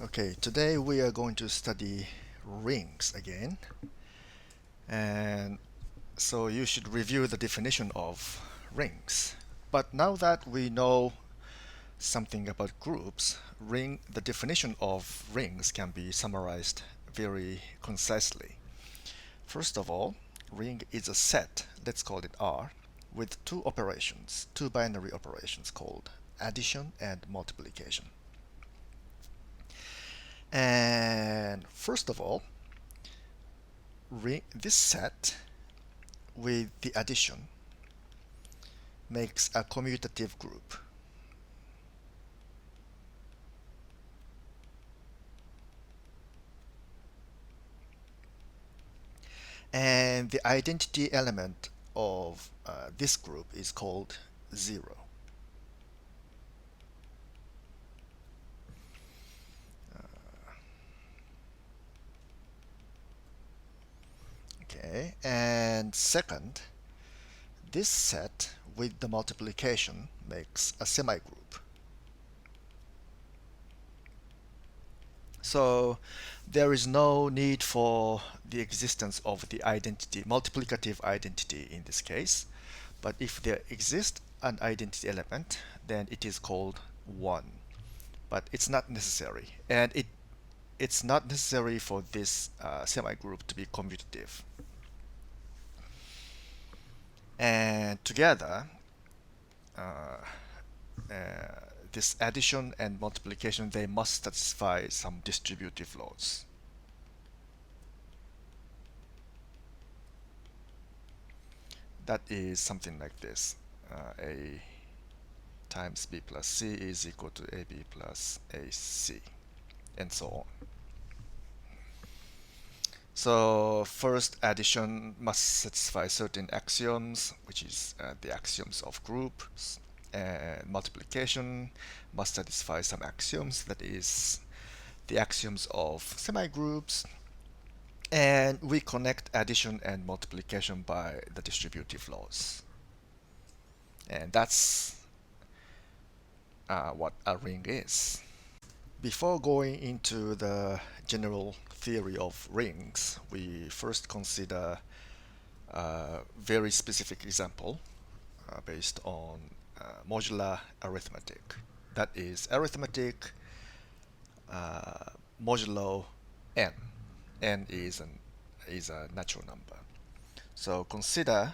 Okay, today we are going to study rings again. And so you should review the definition of rings. But now that we know something about groups, the definition of rings can be summarized very concisely. First of all, ring is a set, let's call it R, with two binary operations called addition and multiplication. And first of all, this set with the addition makes a commutative group. And the identity element of this group is called 0. Okay, and second, this set with the multiplication makes a semigroup. So there is no need for the existence of the multiplicative identity in this case. But if there exists an identity element, then it is called 1. But it's not necessary. And it's not necessary for this semigroup to be commutative. And together, uh, uh, this addition and multiplication, they must satisfy some distributive laws. That is something like this. A times b plus c is equal to ab plus ac, and so on. So first, addition must satisfy certain axioms, which is the axioms of groups. And multiplication must satisfy some axioms, that is the axioms of semigroups. And we connect addition and multiplication by the distributive laws. And that's what a ring is. Before going into the general theory of rings, we first consider a very specific example based on modular arithmetic. That is arithmetic modulo n. N is a natural number. So consider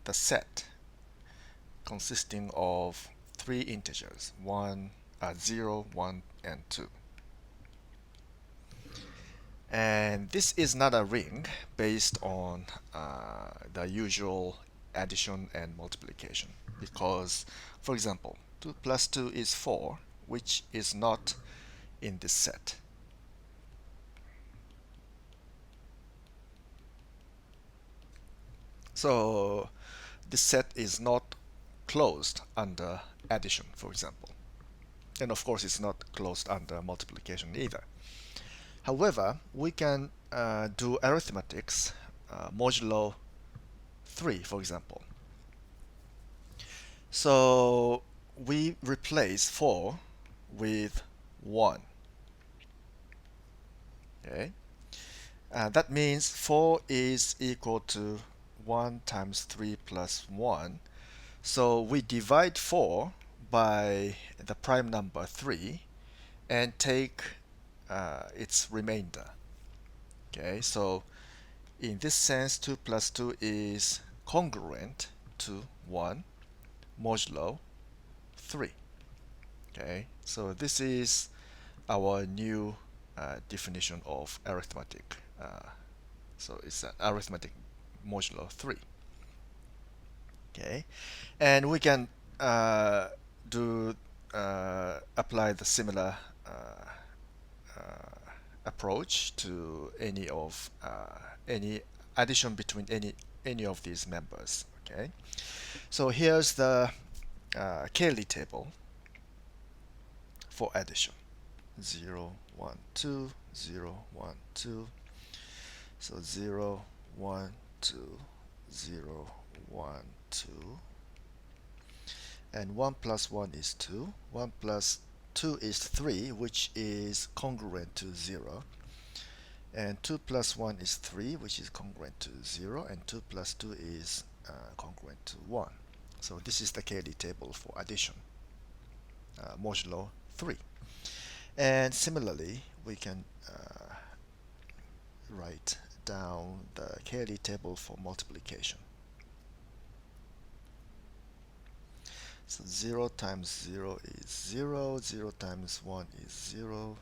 the set consisting of three integers, 0, 1, and 2. And this is not a ring based on the usual addition and multiplication because, for example, 2 plus 2 is 4, which is not in this set. So this set is not closed under addition, for example. And of course, it's not closed under multiplication either. However, we can do arithmetics modulo 3, for example. So we replace 4 with 1. Okay, that means 4 is equal to 1 times 3 plus 1. So we divide 4 by the prime number 3 and take its remainder. Okay, so in this sense, 2 plus 2 is congruent to 1 modulo 3. Okay, so this is our new definition of arithmetic. So it's an arithmetic modulo 3. Okay, and we can apply the similar approach to any addition between any of these members. Okay, so here's the Cayley table for addition: 0, 1, 2, 0, 1, 2. So 0, 1, 2, 0, 1, 2. And 1 plus 1 is 2. 1 plus 2 is 3, which is congruent to 0. And 2 plus 1 is 3, which is congruent to 0. And 2 plus 2 is congruent to 1. So this is the KD table for addition, modulo 3. And similarly, we can write down the KD table for multiplication. So 0 times 0 is 0, 0 times 1 is 0,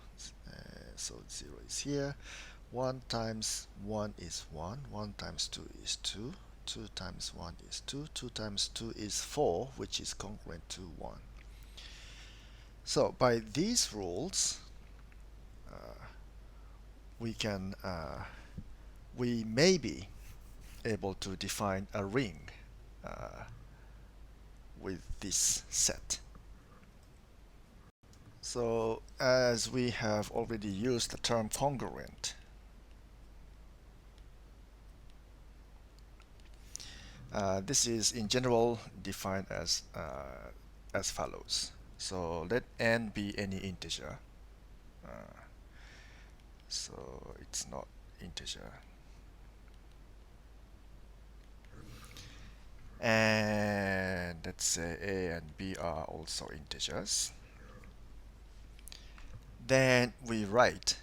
so 0 is here. 1 times 1 is 1, 1 times 2 is 2, 2 times 1 is 2, 2 times 2 is 4, which is congruent to 1. So by these rules, we may be able to define a ring with this set. So as we have already used the term congruent, this is in general defined as follows. So let n be any integer. So it's not integer. And let's say a and b are also integers. Then we write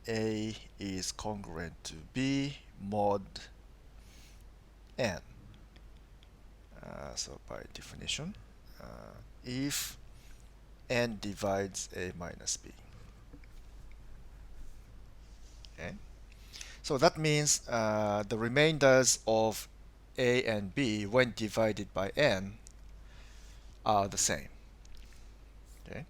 a is congruent to b mod n. So by definition, if n divides a minus b. Okay. So that means the remainders of a and b when divided by n are the same. Okay.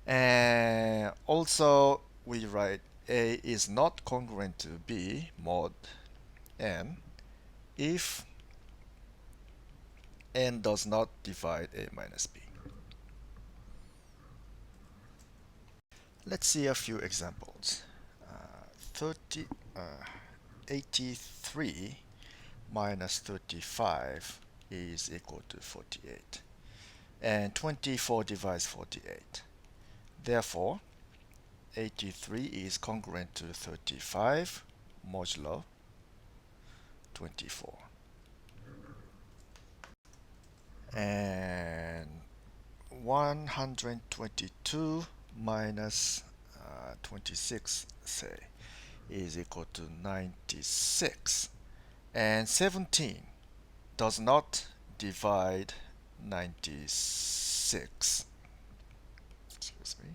And also we write a is not congruent to b mod n if n does not divide a minus b. Let's see a few examples. 83 minus 35 is equal to 48. And 24 divides 48. Therefore, 83 is congruent to 35 modulo 24. And 122 minus 26, say, is equal to 96. And 17 does not divide 96. Excuse me.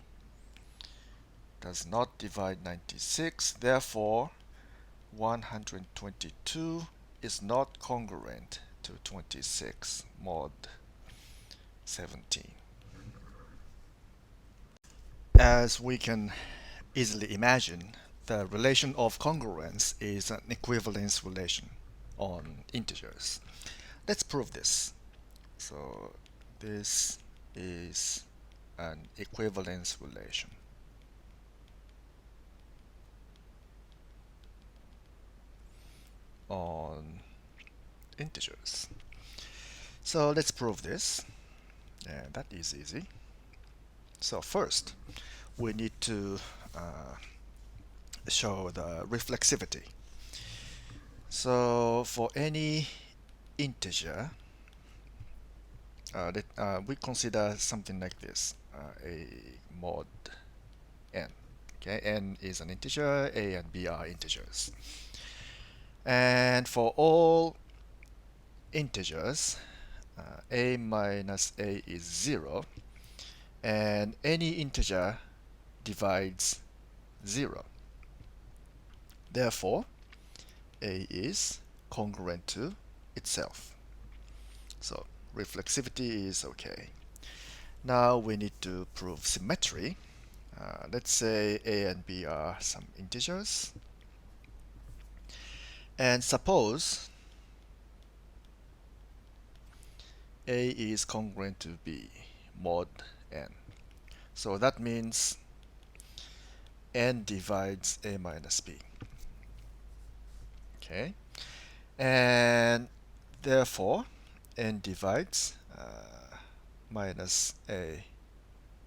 Does not divide 96. Therefore, 122 is not congruent to 26 mod 17. As we can easily imagine, the relation of congruence is an equivalence relation on integers. Let's prove this. So this is an equivalence relation. On integers. So let's prove this. And that is easy. So first, we need to show the reflexivity. So for any integer, we consider something like this, a mod n. Okay, n is an integer, a and b are integers. And for all integers, a minus a is 0, and any integer divides 0. Therefore, a is congruent to itself. So reflexivity is okay. Now we need to prove symmetry. Let's say a and b are some integers. And suppose a is congruent to b mod n. So that means n divides a minus b. Okay, and therefore n divides minus a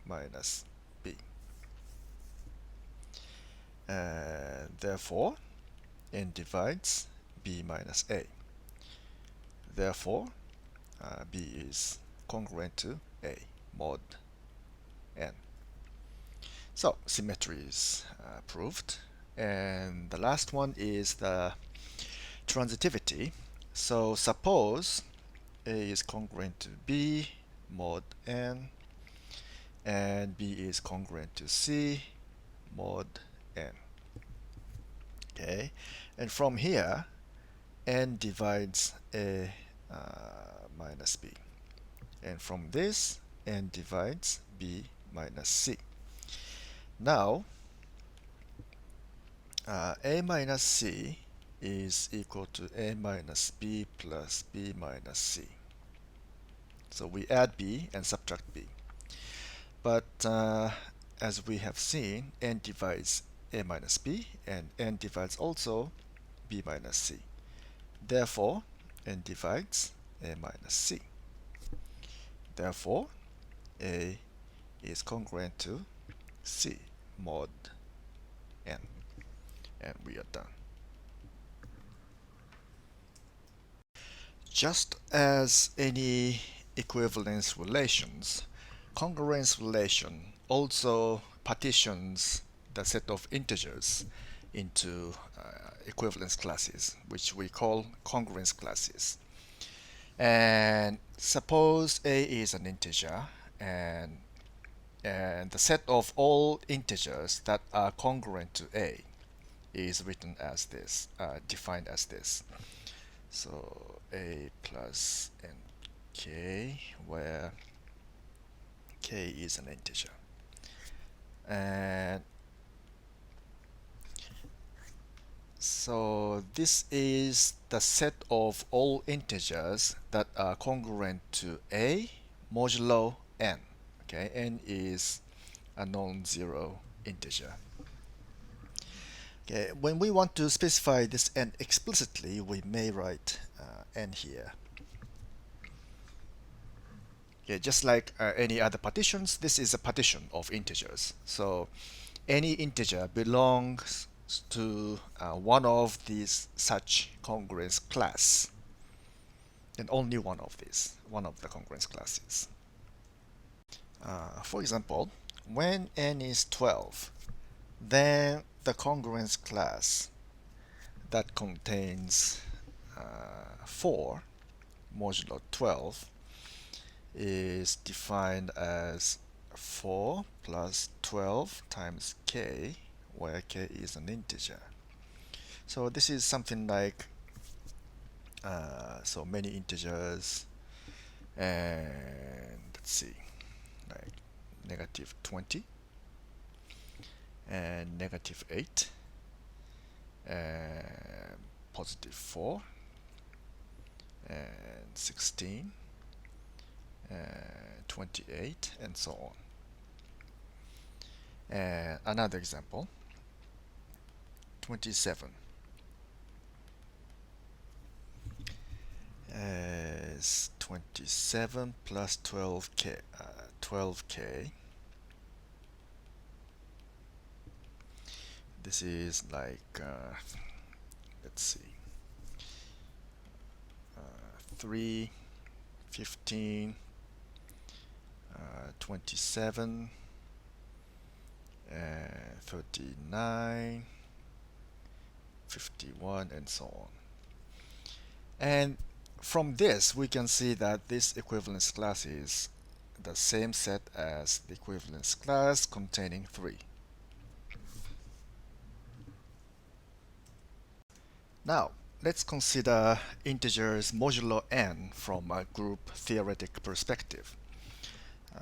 minus b. And therefore, n divides b minus a. Therefore, b is congruent to a mod n. So symmetry is proved. And the last one is the transitivity. So suppose a is congruent to b mod n, and b is congruent to c mod n. Okay, and from here, n divides a minus b, and from this, n divides b minus c. Now, a minus c is equal to a minus b plus b minus c. So we add b and subtract b. But as we have seen, n divides a minus b, and n divides also b minus c. Therefore, n divides a minus c. Therefore, a is congruent to c mod n. And we are done. Just as any equivalence relations, congruence relation also partitions the set of integers into equivalence classes, which we call congruence classes. And suppose a is an integer, and the set of all integers that are congruent to a is written as this, defined as this. So a plus nk, where k is an integer. And so this is the set of all integers that are congruent to a modulo n. Okay, n is a non-zero integer. Okay, when we want to specify this n explicitly, we may write n here. Okay, just like any other partitions, this is a partition of integers. So any integer belongs to one of these such congruence class, and only one of these, one of the congruence classes. For example, when n is 12, then the congruence class that contains 4 modulo 12 is defined as 4 plus 12 times k, where k is an integer. So this is something like so many integers, and let's see, like negative 20 and negative 8 and positive 4 and 16 and 28 and so on. And another example, 27 is 27 plus 12k, 12k. This is like let's see, 3, 15, 27, 39, 51, and so on. And from this, we can see that this equivalence class is the same set as the equivalence class containing 3. Now, let's consider integers modulo n from a group theoretic perspective.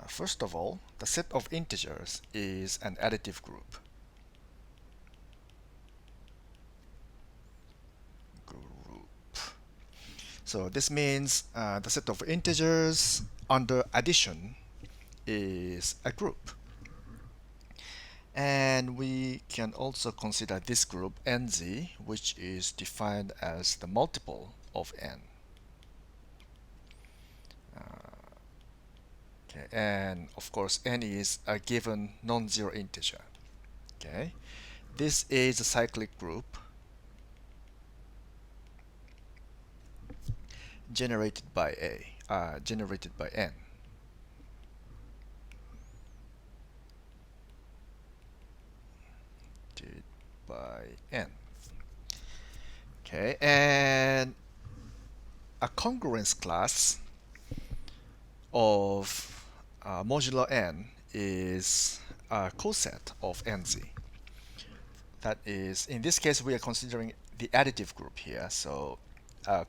First of all, the set of integers is an additive group. So this means the set of integers under addition is a group. And we can also consider this group nz, which is defined as the multiple of n. Okay, and of course n is a given non-zero integer. Okay, this is a cyclic group generated by generated by n. Divided by n. Okay, and a congruence class of modular n is a coset of nz. That is, in this case, we are considering the additive group here. So a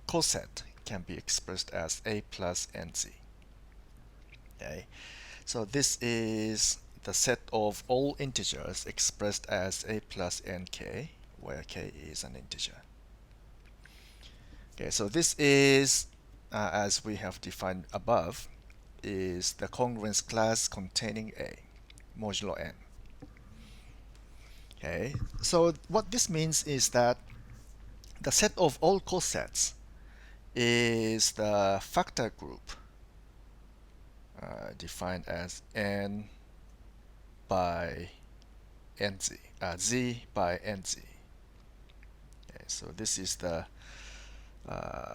coset can be expressed as a plus nz. Okay, so this is the set of all integers expressed as a plus nk, where k is an integer. Okay, so this is, as we have defined above, is the congruence class containing a modulo n. Okay, so what this means is that the set of all cosets is the factor group defined as n by nz, z by nz. Okay, so this is the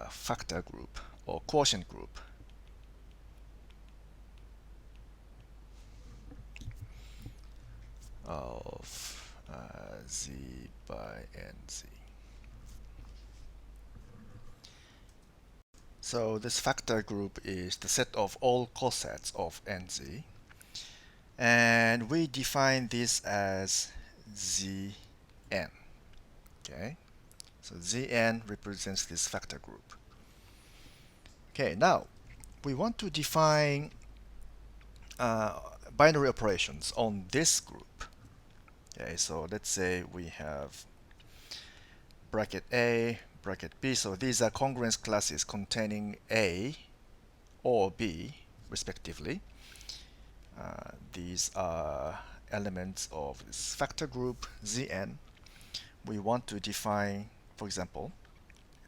factor group or quotient group. Of z by nz. So this factor group is the set of all cosets of nz, and we define this as Zn. Okay, so Zn represents this factor group. Okay, now we want to define binary operations on this group. Okay, so let's say we have bracket A, bracket B. So these are congruence classes containing A or B, respectively. These are elements of this factor group Zn. We want to define, for example,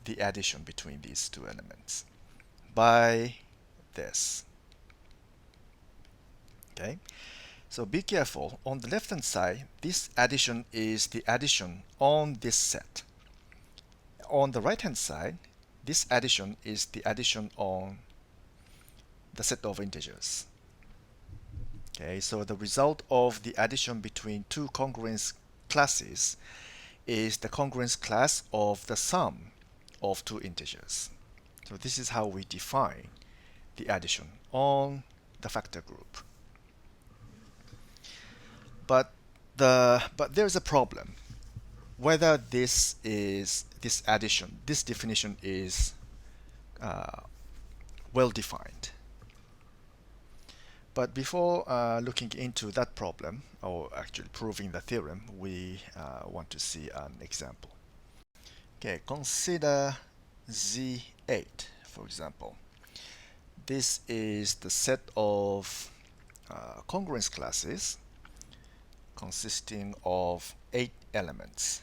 the addition between these two elements by this. Okay, so be careful. On the left hand side, this addition is the addition on this set. On the right hand side, this addition is the addition on the set of integers. Okay, so the result of the addition between two congruence classes is the congruence class of the sum of two integers. So this is how we define the addition on the factor group. But there's a problem. Whether this definition is well defined. But before looking into that problem, or actually proving the theorem, we want to see an example. Okay, consider Z8, for example. This is the set of congruence classes consisting of 8 elements.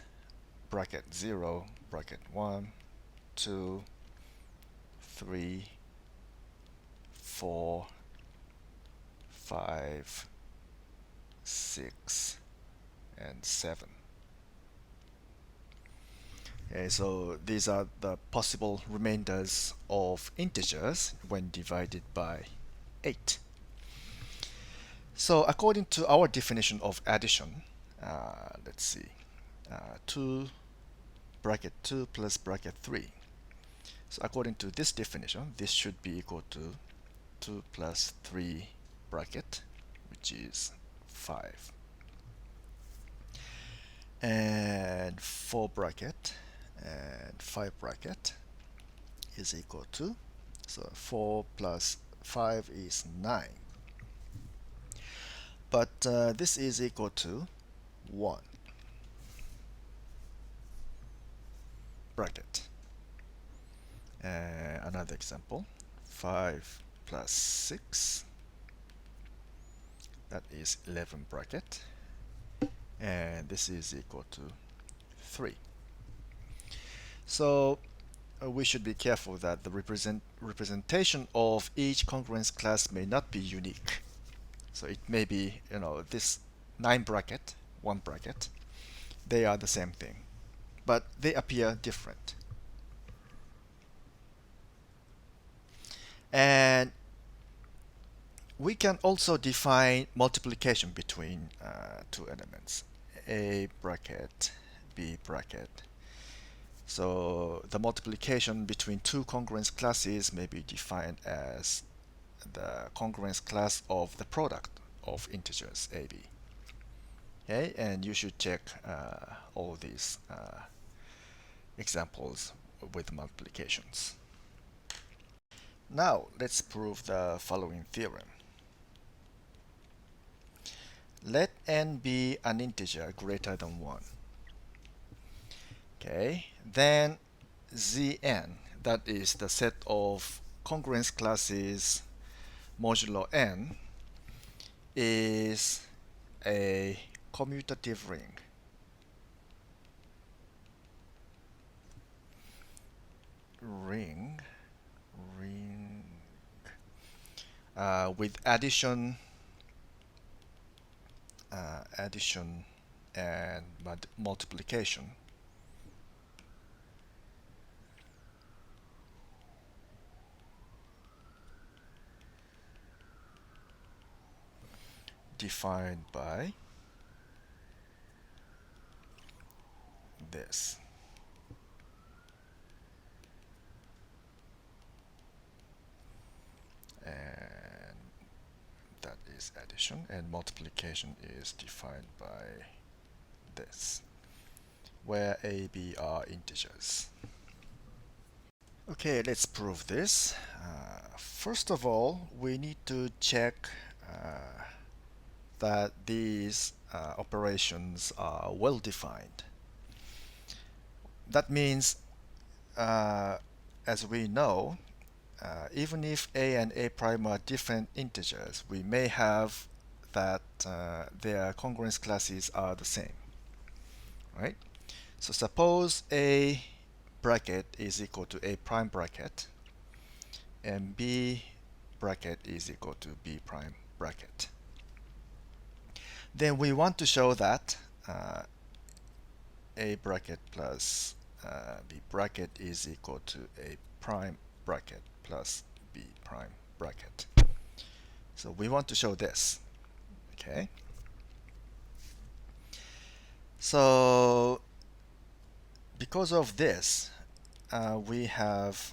Bracket 0, bracket 1, 2, 3, 4, 5, 6, and 7. Okay, so these are the possible remainders of integers when divided by 8. So according to our definition of addition, let's see, 2 bracket 2 plus bracket 3. So according to this definition, this should be equal to 2 plus 3 bracket, which is 5. And 4 bracket and 5 bracket is equal to, so 4 plus 5 is 9. But this is equal to 1 bracket. Another example, 5 plus 6, that is 11 bracket, and this is equal to 3. So we should be careful that the representation of each congruence class may not be unique. So it may be, this 9 bracket, 1 bracket, they are the same thing, but they appear different. And we can also define multiplication between two elements, A bracket, B bracket. So the multiplication between two congruence classes may be defined as the congruence class of the product of integers a, b. Okay, and you should check all these examples with multiplications. Now let's prove the following theorem. Let n be an integer greater than 1. Okay, then Zn, that is the set of congruence classes modulo n, is a commutative ring. Ring with addition and multiplication defined by this. And that is addition, and multiplication is defined by this, where a, b are integers. Okay, let's prove this. First of all, we need to check that these operations are well defined. That means, as we know, even if a and a prime are different integers, we may have that their congruence classes are the same, right? So suppose a bracket is equal to a prime bracket, and b bracket is equal to b prime bracket. Then we want to show that a bracket plus b bracket is equal to a prime bracket plus b prime bracket. So we want to show this. Okay. So because of this, we have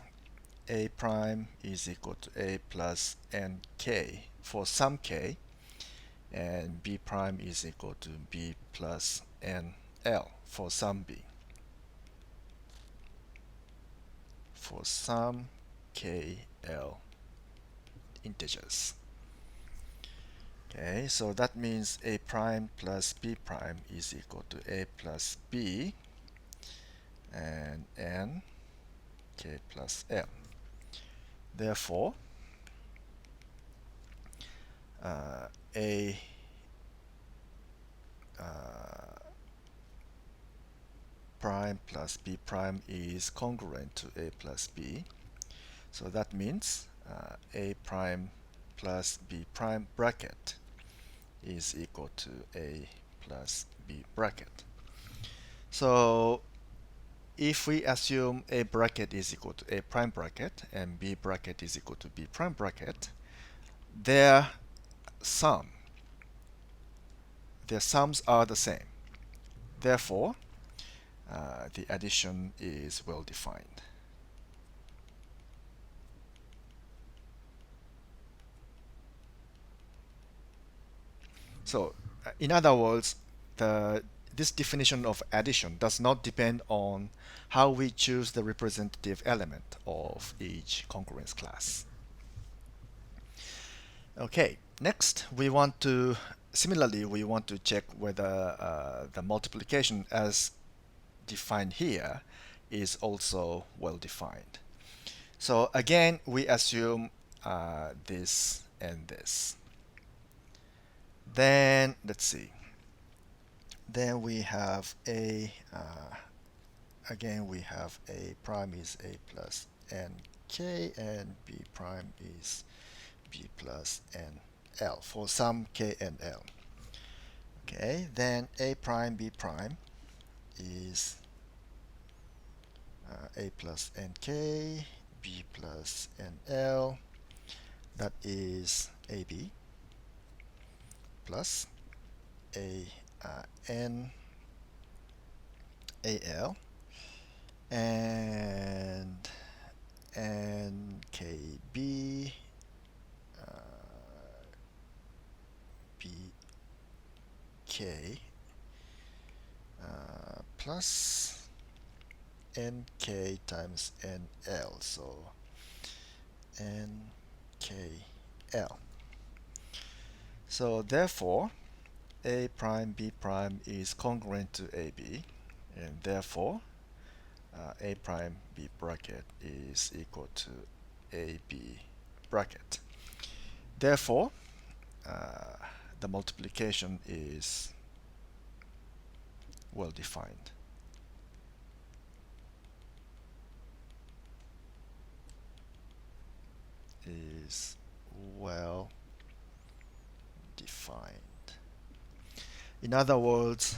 a prime is equal to a plus nk for some k, and b prime is equal to b plus nl for some b. For some kl integers. Okay, so that means a prime plus b prime is equal to a plus b and n k plus l. Therefore, a prime plus b prime is congruent to a plus b. So that means a prime plus b prime bracket is equal to a plus b bracket. So if we assume a bracket is equal to a prime bracket and b bracket is equal to b prime bracket, their sums are the same. Therefore, the addition is well defined. So, in other words, this definition of addition does not depend on how we choose the representative element of each congruence class. Okay, next similarly, we want to check whether the multiplication as defined here is also well defined. So again, we assume this and this. Then let's see. Then we have a again we have a prime is a plus nk and b prime is b plus nl for some k and l. Okay, then a prime b prime is a plus nk, b plus nl, that is ab plus a n al and nkb bk plus nk times nl, so nkl. So therefore a prime b prime is congruent to ab, and therefore a prime b bracket is equal to ab bracket. Therefore uh, the multiplication is well defined. Is well defined. In other words,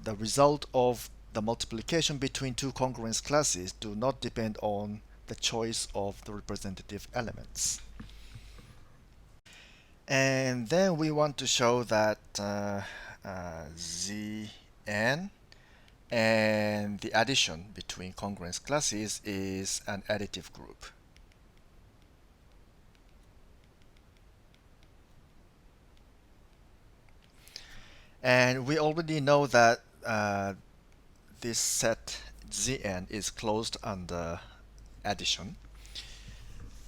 the result of the multiplication between two congruence classes do not depend on the choice of the representative elements. And then we want to show that Zn and the addition between congruence classes is an additive group. And we already know that this set Zn is closed under addition.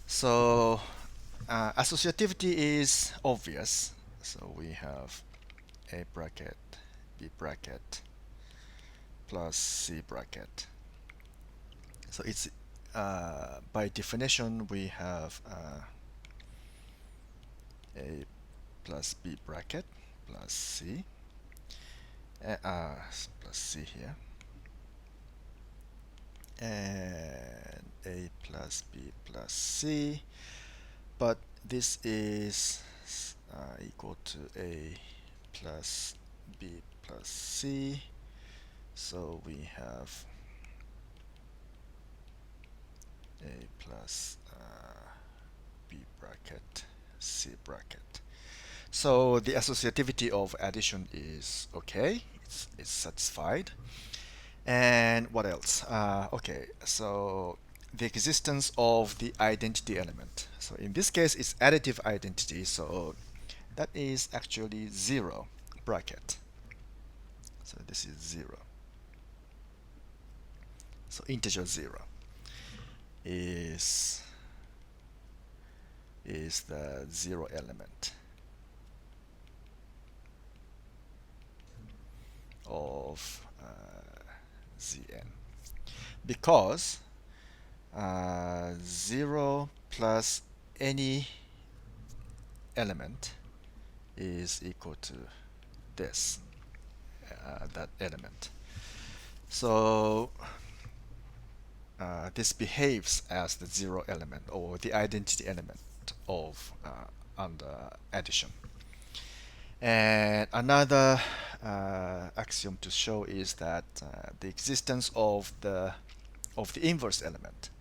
So associativity is obvious. So we have a bracket, b bracket, plus c bracket. So it's by definition we have a plus b bracket plus c, plus c here, and a plus b plus c, but this is equal to a plus b plus c, so we have a plus b bracket c bracket. So the associativity of addition is okay, it's satisfied. And what else? Okay, so the existence of the identity element. So in this case, it's additive identity, so that is actually 0 bracket. So this is 0. So integer 0 is the 0 element of Zn, because 0 plus any element is equal to this, that element. So this behaves as the 0 element or the identity element of under addition. And another axiom to show is that the existence of the inverse element.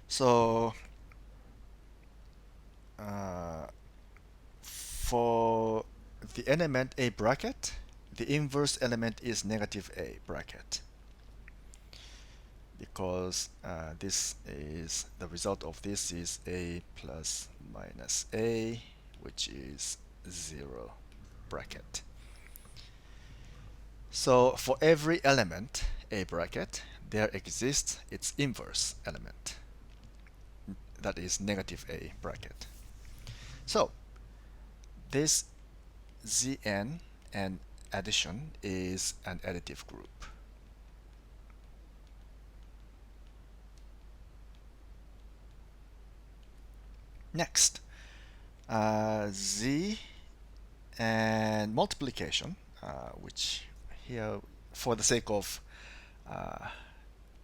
So for the element a bracket, the inverse element is negative a bracket, because this is the result of this is a plus minus a, which is 0 bracket. So for every element a bracket, there exists its inverse element, that is negative a bracket. So this Zn and addition is an additive group. Next, Z and multiplication, which here, for the sake of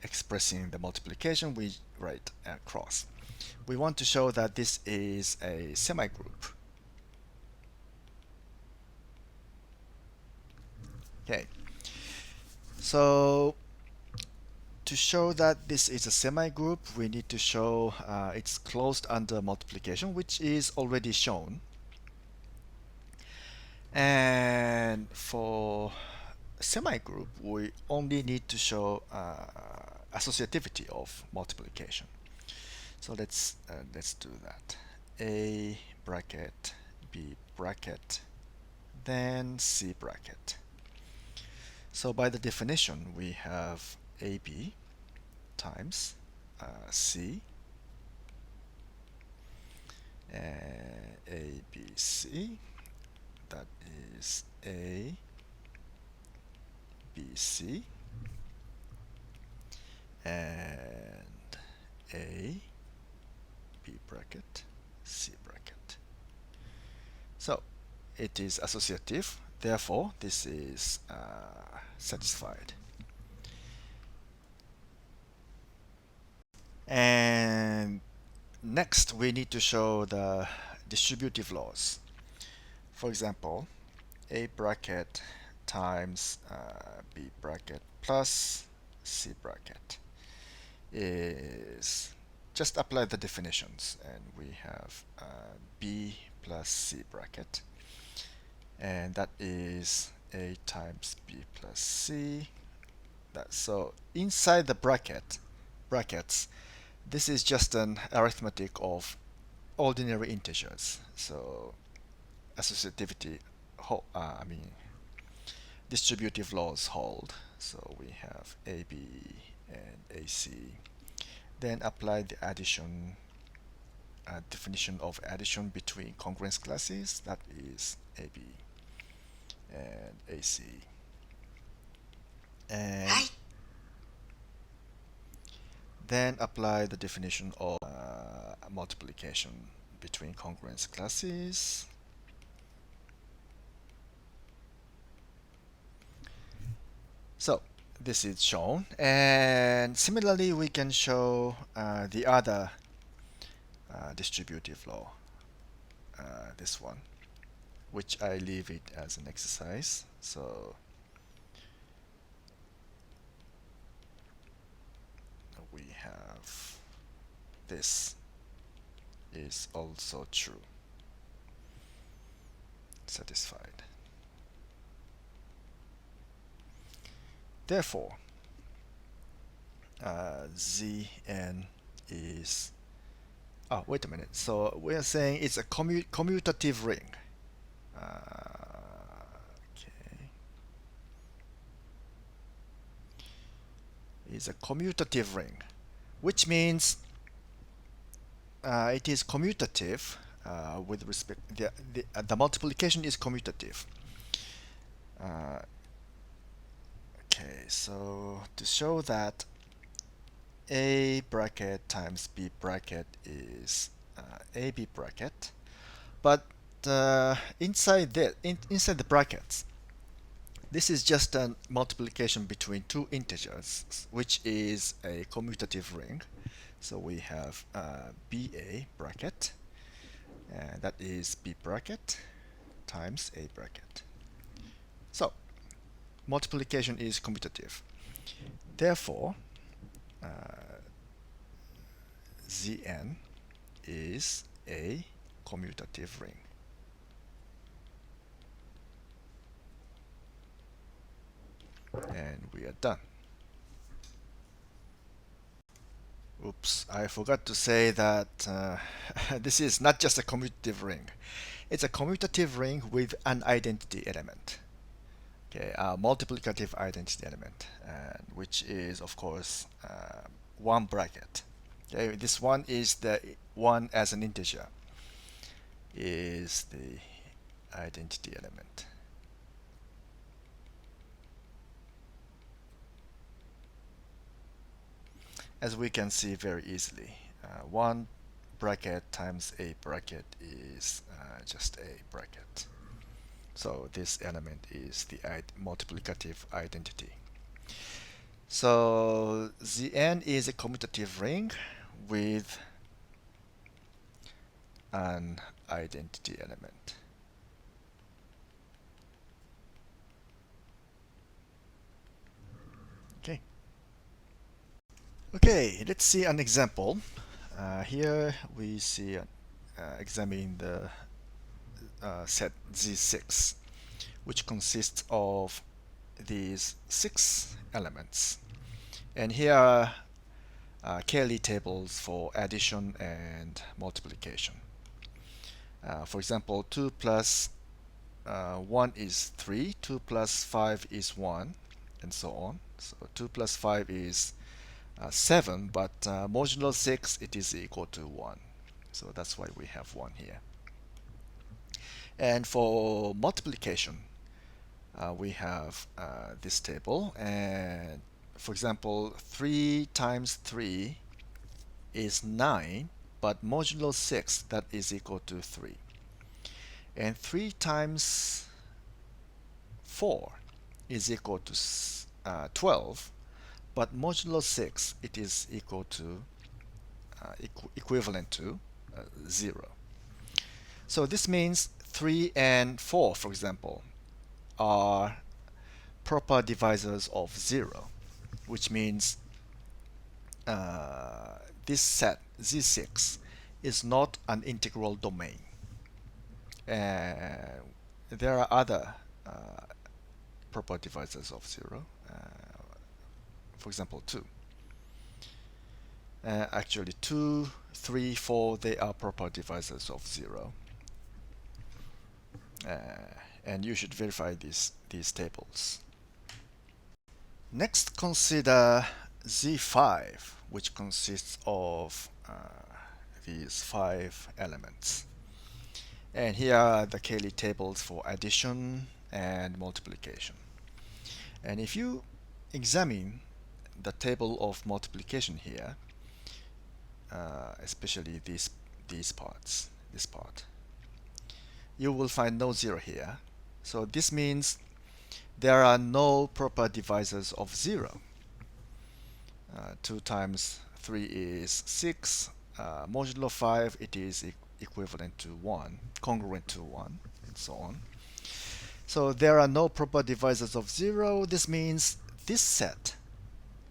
expressing the multiplication, we write a cross. We want to show that this is a semigroup. Okay, so to show that this is a semigroup, we need to show it's closed under multiplication, which is already shown. And for semigroup, we only need to show associativity of multiplication. So let's do that. A bracket, B bracket, then C bracket. So by the definition, we have AB times C, ABC, that is A, B, C, and A, B bracket, C bracket. So it is associative, therefore this is satisfied. And next we need to show the distributive laws. For example, A bracket times B bracket plus C bracket is, just apply the definitions, and we have B plus C bracket, and that is A times B plus C. So inside the brackets, this is just an arithmetic of ordinary integers. So associativity, distributive laws hold. So we have AB and AC. Then apply the addition, definition of addition between congruence classes, that is AB and AC. And then apply the definition of multiplication between congruence classes. So this is shown, and similarly we can show the other distributive law, this one, which I leave it as an exercise. So we have this is also true, satisfied. Therefore, Zn is, wait a minute, so we are saying it's a commutative ring. Okay, it's a commutative ring, which means it is commutative with respect, the multiplication is commutative. Okay, so to show that A bracket times B bracket is AB bracket, but inside the brackets, this is just a multiplication between two integers, which is a commutative ring. So we have BA bracket, and that is B bracket times A bracket. So multiplication is commutative. Therefore, Zn is a commutative ring. And we are done. Oops, I forgot to say that this is not just a commutative ring. It's a commutative ring with an identity element. Okay, a multiplicative identity element, which is, of course, one bracket. Okay, this one is the one as an integer, is the identity element. As we can see very easily, one bracket times a bracket is just a bracket. So this element is the multiplicative identity. So Zn is a commutative ring with an identity element. Okay. Okay, let's see an example. Here we see examining the set Z6, which consists of these 6 elements. And here are Cayley tables for addition and multiplication. For example, 2 plus 1 is 3, 2 plus 5 is 1, and so on. So 2 plus 5 is 7, but modulo 6, it is equal to 1. So that's why we have 1 here. And for multiplication, we have this table. And for example, 3 times 3 is 9, but modulo 6, that is equal to 3. And 3 times 4 is equal to 12, but modulo 6, it is equal to equivalent to 0. So this means 3 and 4, for example, are proper divisors of 0, which means this set Z6 is not an integral domain. There are other proper divisors of 0, for example 2. Actually 2, 3, 4, they are proper divisors of 0. And you should verify these tables. Next, consider Z5, which consists of these 5 elements. And here are the Cayley tables for addition and multiplication. And if you examine the table of multiplication here, especially these parts, this part, you will find no 0 here. So this means there are no proper divisors of 0. 2 times 3 is 6. Modulo 5, it is equivalent to 1, congruent to 1, and so on. So there are no proper divisors of 0. This means this set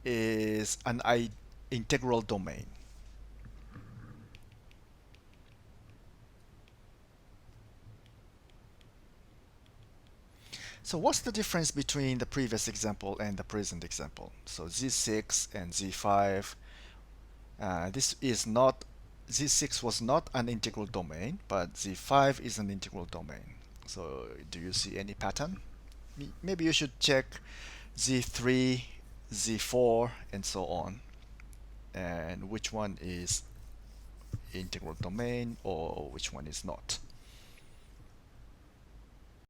is an integral domain. So what's the difference between the previous example and the present example? So Z6 and Z5, Z6 was not an integral domain, but Z5 is an integral domain. So do you see any pattern? Maybe you should check Z3, Z4, and so on, and which one is integral domain or which one is not.